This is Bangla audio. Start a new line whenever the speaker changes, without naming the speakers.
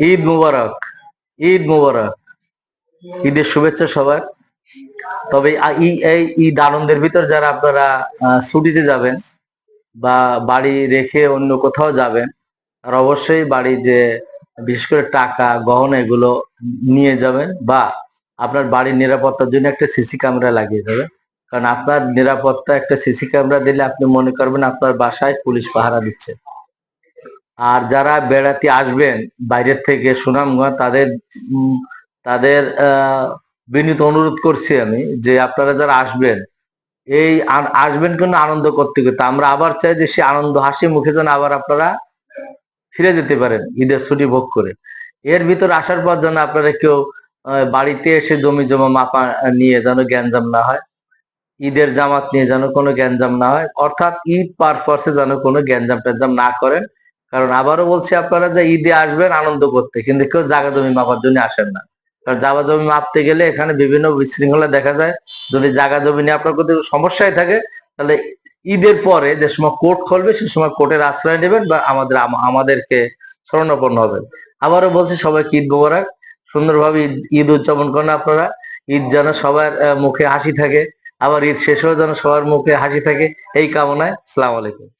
ঈদ মুবারক। ঈদ মুবারক। ঈদের শুভেচ্ছা সবার। তবে এই ঈদ আনন্দের ভিতর যারা আপনারা ছুটিতে যাবেন বা বাড়ি রেখে অন্য কোথাও যাবেন, আর অবশ্যই বাড়ি যে বিশেষ করে টাকা গহনা এগুলো নিয়ে যাবেন, বা আপনার বাড়ির নিরাপত্তার জন্য একটা সিসি ক্যামেরা লাগিয়ে যাবেন। কারণ আপনার নিরাপত্তা একটা সিসি ক্যামেরা দিলে আপনি মনে করবেন আপনার বাসায় পুলিশ পাহারা দিচ্ছে। আর যারা বেড়াতে আসবেন বাইরের থেকে সুনামগঞ্জ, তাদের বিনীত অনুরোধ করছি আমি যে আপনারা যারা আসবেন, এই আসবেন কিন্তু আনন্দ করতে করতে। আমরা আবার চাই যে সে আনন্দ হাসি মুখে যেন আবার আপনারা ফিরে যেতে পারেন ঈদের ছুটি ভোগ করে। এর ভিতর আসার পর যেন আপনারা কেউ বাড়িতে এসে জমি জমা মাপা নিয়ে যেন গ্যাঞ্জাম না হয়, ঈদের জামাত নিয়ে যেন কোনো গ্যাঞ্জাম না হয়, অর্থাৎ ঈদ পারপাসে যেন কোনো গ্যাঞ্জাম ট্যাঞ্জাম না করেন। কারণ আবারও বলছি, আপনারা যে ঈদে আসবেন আনন্দ করতে, কিন্তু কেউ জায়গা জমি মাপার জন্য আসেন না। কারণ জায়গা জমি মাপতে গেলে এখানে বিভিন্ন বিশৃঙ্খলা দেখা যায়। যদি জায়গা জমি নিয়ে আপনার কোথাও সমস্যায় থাকে, তাহলে ঈদের পরে যে সময় কোর্ট খুলবে সে সময় কোর্টের আশ্রয় নেবেন বা আমাদেরকে শরণাপন্ন হবেন। আবারও বলছি, সবাইকে ঈদ মোবারক। সুন্দরভাবে ঈদ উদযাপন করেন আপনারা। ঈদ যেন সবার মুখে হাসি থাকে, আবার ঈদ শেষেও যেন সবার মুখে হাসি থাকে, এই কামনায়। আসসালামু আলাইকুম।